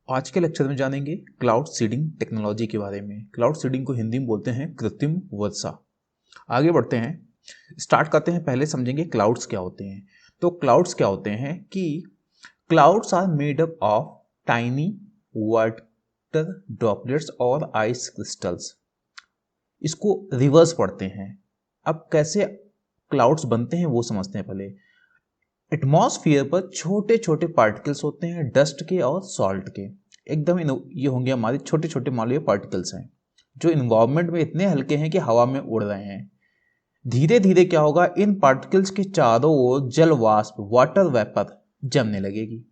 आज के लेक्चर में जानेंगे क्लाउड सीडिंग टेक्नोलॉजी के बारे में। क्लाउड सीडिंग को हिंदी में बोलते हैं कृत्रिम वर्षा। आगे बढ़ते हैं, स्टार्ट करते हैं। पहले समझेंगे क्लाउड्स क्या होते हैं। तो क्लाउड्स क्या होते हैं कि clouds are made up of tiny water droplets और आइस क्रिस्टल्स। इसको रिवर्स पढ़ते हैं। अब कैसे क्लाउड्स बनते हैं वो समझते हैं। पहले एटमॉस्फेयर पर छोटे छोटे पार्टिकल्स होते हैं, डस्ट के और सॉल्ट के। एकदम ये होंगे हमारे छोटे छोटे मालूय पार्टिकल्स हैं जो इन्वायरमेंट में इतने हल्के हैं कि हवा में उड़ रहे हैं। धीरे धीरे क्या होगा, इन पार्टिकल्स के चारों ओर जल वाष्प वाटर वेपर जमने लगेगी।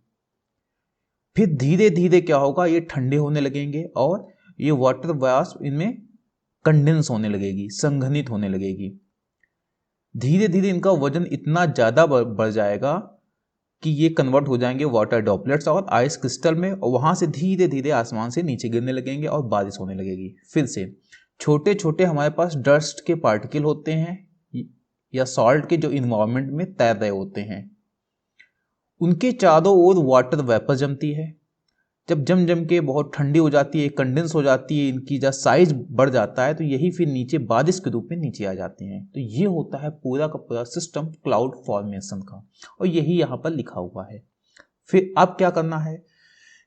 फिर धीरे धीरे क्या होगा, ये ठंडे होने लगेंगे और ये वाटर वाष्प इनमें कंडेंस होने लगेगी, संघनित होने लगेगी। धीरे धीरे इनका वजन इतना ज्यादा बढ़ जाएगा कि ये कन्वर्ट हो जाएंगे वाटर ड्रॉपलेट्स और आइस क्रिस्टल में, और वहां से धीरे धीरे आसमान से नीचे गिरने लगेंगे और बारिश होने लगेगी। फिर से छोटे छोटे हमारे पास डस्ट के पार्टिकल होते हैं या सॉल्ट के जो इन्वायरमेंट में तैर रहे होते हैं, उनके चारों ओर वाटर वेपर जमती है। जब जम जम के बहुत ठंडी हो जाती है, कंडेंस हो जाती है, इनकी जब साइज बढ़ जाता है तो यही फिर नीचे बारिश के रूप में नीचे आ जाते हैं। तो ये होता है पूरा का पूरा सिस्टम क्लाउड फॉर्मेशन का, और यही यहाँ पर लिखा हुआ है। फिर अब क्या करना है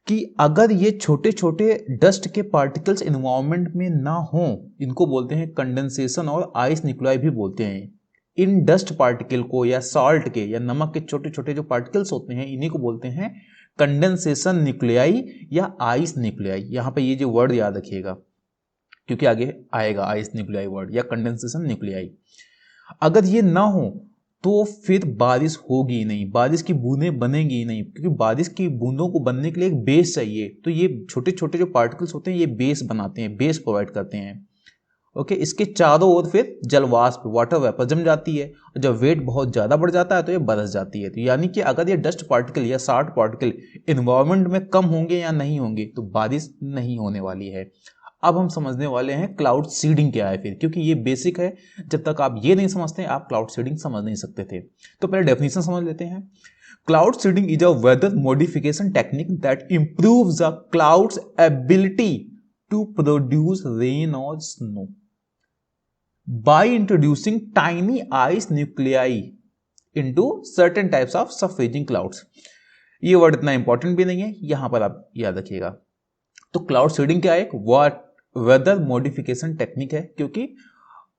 कि अगर ये छोटे छोटे डस्ट के पार्टिकल्स इन्वायरमेंट में ना हो, इनको बोलते हैं कंडेंसेशन और आइस न्यूक्लियाई भी बोलते हैं। इन डस्ट पार्टिकल को या सॉल्ट के या नमक के छोटे छोटे जो पार्टिकल्स होते हैं, इन्हीं को बोलते हैं कंडेंसेशन न्यूक्लियाई या आइस न्यूक्लियाई। यहाँ पे ये जो वर्ड याद रखिएगा क्योंकि आगे आएगा आइस न्यूक्लियाई वर्ड या कंडेंसेशन न्यूक्लियाई। अगर ये ना हो तो फिर बारिश होगी नहीं, बारिश की बूंदें बनेंगी नहीं, क्योंकि बारिश की बूंदों को बनने के लिए एक बेस चाहिए। तो ये छोटे छोटे जो पार्टिकल्स होते हैं ये बेस बनाते हैं, बेस प्रोवाइड करते हैं। ओके, इसके चारों ओर फिर जलवाष्प वाटर वेपर जम जाती है, और जब वेट बहुत ज्यादा बढ़ जाता है तो ये बरस जाती है। तो यानी कि अगर ये डस्ट पार्टिकल या साल्ट पार्टिकल इन्वायरमेंट में कम होंगे या नहीं होंगे तो बारिश नहीं होने वाली है। अब हम समझने वाले हैं क्लाउड सीडिंग क्या है फिर, क्योंकि ये बेसिक है। जब तक आप ये नहीं समझते आप क्लाउड सीडिंग समझ नहीं सकते थे। तो पहले डेफिनेशन समझ लेते हैं। Cloud seeding is a weather modification technique that improves a cloud's ability to produce rain और snow by introducing tiny ice nuclei into certain types of subfreezing clouds। ये वर्ड इतना इंपॉर्टेंट भी नहीं है, यहां पर आप याद रखिएगा। तो क्लाउड सीडिंग क्या है? एक वेदर मॉडिफिकेशन टेक्निक है, क्योंकि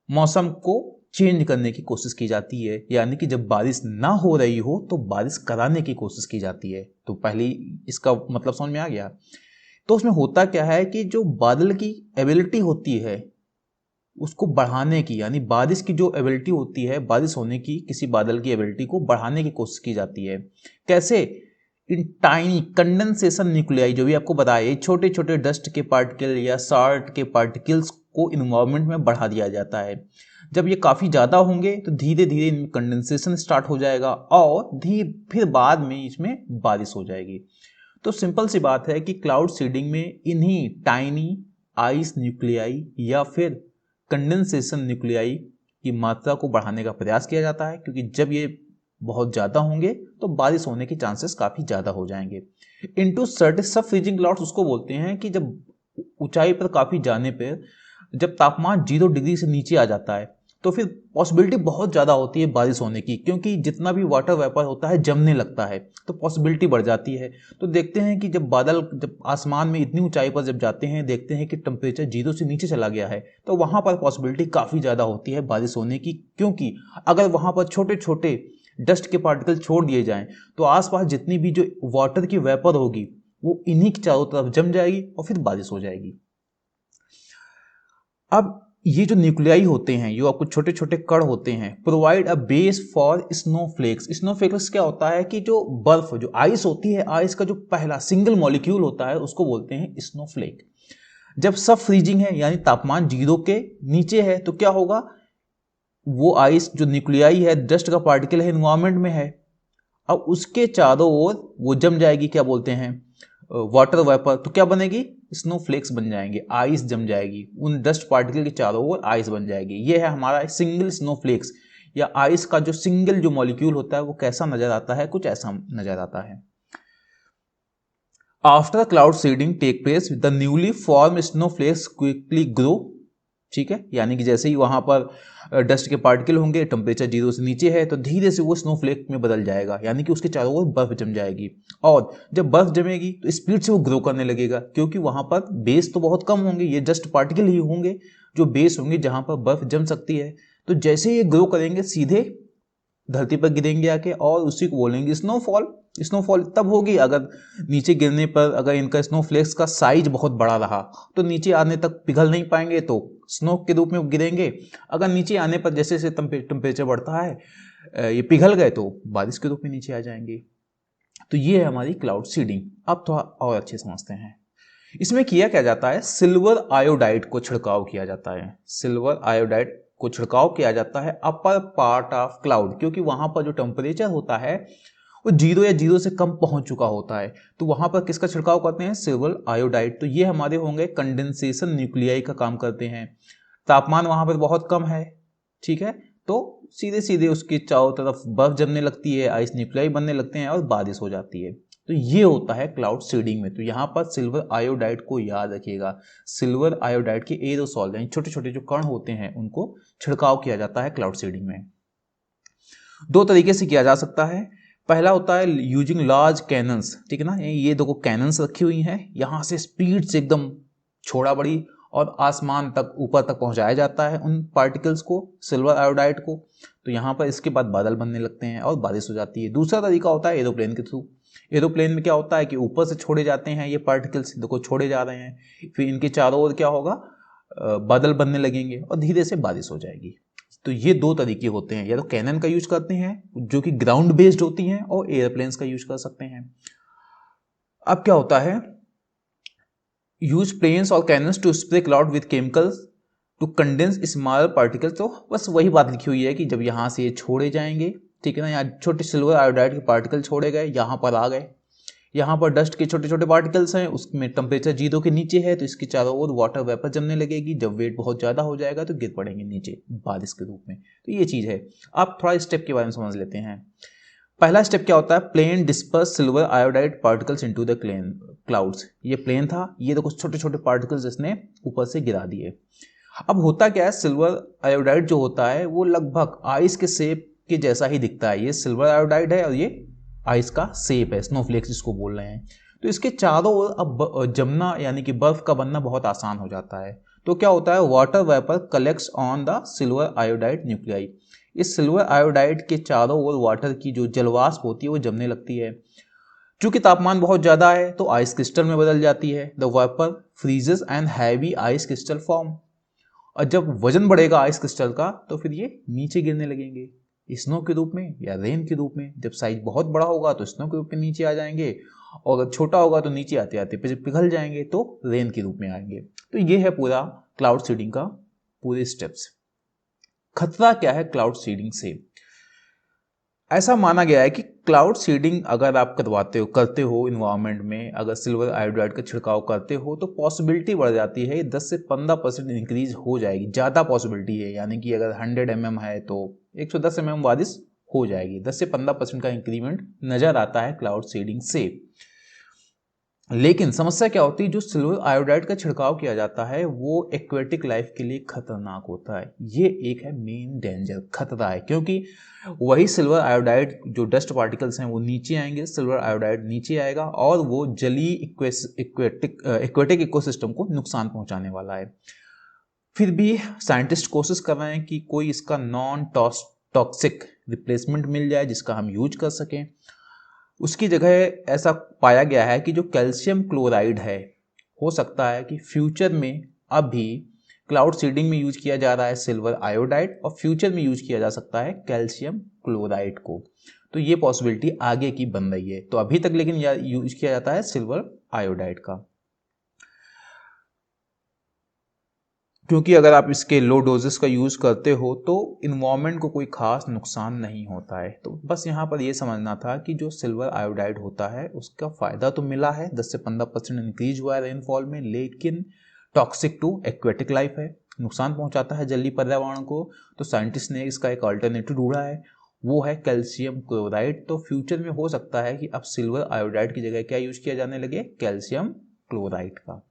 मौसम को चेंज करने की कोशिश की जाती है। यानी कि जब बारिश ना हो रही हो तो बारिश कराने की कोशिश की जाती है। तो पहले इसका मतलब समझ में आ गया। तो उसमें होता क्या है कि जो बादल की एबिलिटी होती है उसको बढ़ाने की, यानी बारिश की जो एबिलिटी होती है, बारिश होने की किसी बादल की एबिलिटी को बढ़ाने की कोशिश की जाती है। कैसे? इन टाइनी कंडेंसेशन न्यूक्लियाई जो भी आपको बताया, छोटे छोटे डस्ट के पार्टिकल या सॉल्ट के पार्टिकल्स को इन्वायरमेंट में बढ़ा दिया जाता है। जब ये काफ़ी ज़्यादा होंगे तो धीरे धीरे इनमें कंडेंसेशन स्टार्ट हो जाएगा और फिर बाद में इसमें बारिश हो जाएगी। तो सिंपल सी बात है कि क्लाउड सीडिंग में इन्हीं टाइनी आइस न्यूक्लियाई या फिर कंडेंसेशन न्यूक्लियाई की मात्रा को बढ़ाने का प्रयास किया जाता है, क्योंकि जब ये बहुत ज़्यादा होंगे तो बारिश होने के चांसेस काफ़ी ज़्यादा हो जाएंगे। इनटू सर्टेन सब फ्रीजिंग क्लाउड्स उसको बोलते हैं कि जब ऊंचाई पर काफ़ी जाने पर जब तापमान 0 डिग्री से नीचे आ जाता है तो फिर पॉसिबिलिटी बहुत ज़्यादा होती है बारिश होने की, क्योंकि जितना भी वाटर वेपर होता है जमने लगता है तो पॉसिबिलिटी बढ़ जाती है। तो देखते हैं कि जब आसमान में इतनी ऊंचाई पर जब जाते हैं, देखते हैं कि टेम्परेचर 0 से नीचे चला गया है, तो वहाँ पर पॉसिबिलिटी काफ़ी ज़्यादा होती है बारिश होने की। क्योंकि अगर वहाँ पर छोटे छोटे डस्ट के पार्टिकल छोड़ दिए जाएं तो आसपास जितनी भी जो वाटर की वेपर होगी वो इन्हीं के चारों तरफ जम जाएगी और फिर बारिश हो जाएगी। अब ये जो न्यूक्लियाई होते हैं, जो आपको छोटे छोटे कण होते हैं, provide a base for snowflakes. Snowflakes क्या होता है कि जो बर्फ, जो आइस होती है, आइस का जो पहला सिंगल मॉलिक्यूल होता है उसको बोलते हैं स्नोफ्लेक। जब सब फ्रीजिंग है यानी तापमान 0 के नीचे है तो क्या होगा, वो आइस जो न्यूक्लियाई है, डस्ट का पार्टिकल है, एनवायरमेंट में है, अब उसके चारों ओर वो जम जाएगी, क्या बोलते हैं, वाटर वेपर। तो क्या बनेगी? स्नोफ्लेक्स बन जाएंगे, आइस जम जाएगी, उन डस्ट पार्टिकल के चारों ओर आइस बन जाएगी। ये है हमारा सिंगल स्नोफ्लेक्स या आइस का जो सिंगल जो मॉलिक्यूल होता है वो कैसा नजर आता है, कुछ ऐसा नजर आता है। After cloud seeding take place the newly form snowflakes quickly grow, ठीक है, यानी कि जैसे ही वहां पर डस्ट के पार्टिकल होंगे, टेम्परेचर 0 से नीचे है, तो धीरे से वो स्नोफ्लेक में बदल जाएगा, यानी कि उसके चारों ओर बर्फ जम जाएगी। और जब बर्फ जमेगी तो स्पीड से वो ग्रो करने लगेगा, क्योंकि वहां पर बेस तो बहुत कम होंगे, ये जस्ट पार्टिकल ही होंगे जो बेस होंगे जहां पर बर्फ जम सकती है। तो जैसे ये ग्रो करेंगे सीधे धरती पर गिरेंगे आके, और उसी को बोलेंगे स्नोफॉल। स्नोफॉल तब होगी अगर नीचे गिरने पर अगर इनका स्नोफ्लेक्स का साइज बहुत बड़ा रहा, तो नीचे आने तक पिघल नहीं पाएंगे तो स्नो के रूप में गिरेंगे। अगर नीचे आने पर जैसे जैसे टेम्परेचर बढ़ता है ये पिघल गए तो बारिश के रूप में नीचे आ जाएंगे। तो ये है हमारी क्लाउड सीडिंग। अब थोड़ा और अच्छे समझते हैं। इसमें किया क्या जाता है, सिल्वर आयोडाइड को छिड़काव किया जाता है। सिल्वर आयोडाइड को छिड़काव किया जाता है अपर पार्ट ऑफ क्लाउड, क्योंकि वहां पर जो टेम्परेचर होता है वो 0 या 0 से कम पहुंच चुका होता है, तो वहां पर किसका छिड़काव करते हैं, सिल्वर आयोडाइड। तो ये हमारे होंगे कंडेंसेशन न्यूक्लियाई का काम करते हैं। तापमान वहां पर बहुत कम है, ठीक है, तो सीधे सीधे उसके चारों तरफ बर्फ जमने लगती है, आइस न्यूक्लियाई बनने लगते हैं और बारिश हो जाती है। तो ये होता है क्लाउड सीडिंग में। तो यहाँ पर सिल्वर आयोडाइड को याद रखिएगा, सिल्वर आयोडाइड के एरोसॉल यानी छोटे छोटे जो कण होते हैं उनको छिड़काव किया जाता है क्लाउड सीडिंग में। दो तरीके से किया जा सकता है। पहला होता है यूजिंग लार्ज कैनन्स, ठीक है ना, ये देखो कैनन्स रखी हुई हैं, यहां से स्पीड से एकदम छोड़ा बड़ी और आसमान तक ऊपर तक पहुंचाया जाता है उन पार्टिकल्स को, सिल्वर आयोडाइड को। तो यहाँ पर इसके बाद बादल बनने लगते हैं और बारिश हो जाती है। दूसरा तरीका होता है एरोप्लेन के थ्रू। एरोप्लेन में क्या होता है कि ऊपर से छोड़े जाते हैं ये पार्टिकल्स, देखो छोड़े जा रहे हैं, फिर इनके चारों ओर क्या होगा, बादल बनने लगेंगे और धीरे से बारिश हो जाएगी। तो ये दो तरीके होते हैं, या तो कैनन का यूज करते हैं जो कि ग्राउंड बेस्ड होती हैं, और एयरप्लेन्स का यूज कर सकते हैं। अब क्या होता है, यूज प्लेन्स और cannons to spray cloud with chemicals to condense small particle. तो बस वही बात लिखी हुई है कि जब यहाँ से ये छोड़े जाएंगे, ठीक है ना, यहाँ छोटे सिल्वर आयोडाइड के पार्टिकल छोड़े गए, यहाँ पर आ गए, यहाँ पर डस्ट के छोटे छोटे पार्टिकल्स हैं, उसमें टेम्परेचर 0 के नीचे है, तो इसके चारों ओर वाटर वेपर जमने लगेगी, जब वेट बहुत ज़्यादा हो जाएगा तो गिर पड़ेंगे नीचे बारिश के रूप में। तो ये चीज़ है। आप थोड़ा स्टेप के बारे में समझ लेते हैं। पहला स्टेप क्या होता है, plane disperse silver iodide particles into the clouds. ये प्लेन था, ये देखो छोटे छोटे पार्टिकल्स इसने ऊपर से गिरा दिए। अब होता क्या है, सिल्वर आयोडाइड जो होता है वो लगभग आइस के शेप के जैसा ही दिखता है। ये सिल्वर आयोडाइड है और ये आइस का शेप है, स्नोफ्लेक्स जिसको बोल रहे हैं। तो इसके चारों ओर अब जमना यानी कि बर्फ का बनना बहुत आसान हो जाता है। तो क्या होता है, water vapour collects on the silver iodide nuclei. इस सिल्वर आयोडाइड के चारों ओर वाटर की जो जलवाष्प होती है वो जमने लगती है। चूंकि तापमान बहुत ज्यादा है तो आइस क्रिस्टल में बदल जाती है। The vapour freezes and heavy ice crystal form. और जब वजन बढ़ेगा आइस क्रिस्टल का तो फिर ये नीचे गिरने लगेंगे, स्नो के रूप में या रेन के रूप में। जब साइज बहुत बड़ा होगा तो स्नो के रूप में नीचे आ जाएंगे, और अगर छोटा होगा तो नीचे आते आते फिर पिघल जाएंगे तो रेन के रूप में आएंगे। तो ये है पूरा क्लाउड सीडिंग का पूरे स्टेप्स। खतरा क्या है क्लाउड सीडिंग से, ऐसा माना गया है कि क्लाउड सीडिंग अगर आप करते हो इन्वायरमेंट में, अगर सिल्वर आयोडाइड का छिड़काव करते हो तो पॉसिबिलिटी बढ़ जाती है, 10 से 15% इंक्रीज हो जाएगी, ज़्यादा पॉसिबिलिटी है। यानी कि अगर 100 mm है तो 110 mm बारिश हो जाएगी। 10 से 15% का इंक्रीमेंट नज़र आता है क्लाउड सीडिंग से। लेकिन समस्या क्या होती है, जो सिल्वर आयोडाइड का छिड़काव किया जाता है वो एक्वेटिक लाइफ के लिए खतरनाक होता है। ये एक है मेन डेंजर, खतरा है, क्योंकि वही सिल्वर आयोडाइड जो डस्ट पार्टिकल्स हैं वो नीचे आएंगे, सिल्वर आयोडाइड नीचे आएगा और वो जलीय एक्वेटिक इकोसिस्टम को नुकसान पहुंचाने वाला है। फिर भी साइंटिस्ट कोशिश कर रहे हैं कि कोई इसका नॉन टॉक्सिक रिप्लेसमेंट मिल जाए जिसका हम यूज कर सकें। उसकी जगह ऐसा पाया गया है कि जो कैल्शियम क्लोराइड है, हो सकता है कि फ्यूचर में, अभी क्लाउड सीडिंग में यूज किया जा रहा है सिल्वर आयोडाइड और फ्यूचर में यूज किया जा सकता है कैल्शियम क्लोराइड को। तो ये पॉसिबिलिटी आगे की बन रही है। तो अभी तक लेकिन यूज किया जाता है सिल्वर आयोडाइड का, क्योंकि अगर आप इसके लो डोजेस का यूज़ करते हो तो इन्वायरमेंट को कोई खास नुकसान नहीं होता है। तो बस यहाँ पर ये समझना था कि जो सिल्वर आयोडाइड होता है उसका फ़ायदा तो मिला है, 10 से 15% इंक्रीज हुआ है रेनफॉल में, लेकिन टॉक्सिक टू एक्वेटिक लाइफ है, नुकसान पहुँचाता है जलीय पर्यावरण को। तो साइंटिस्ट ने इसका एक अल्टरनेटिव ढूंढा है वो है कैल्शियम क्लोराइड। तो फ्यूचर में हो सकता है कि अब सिल्वर आयोडाइड की जगह क्या यूज किया जाने लगे, कैल्शियम क्लोराइड का।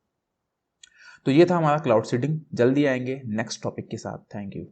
तो ये था हमारा क्लाउड सीडिंग। जल्दी आएंगे नेक्स्ट टॉपिक के साथ। Thank you.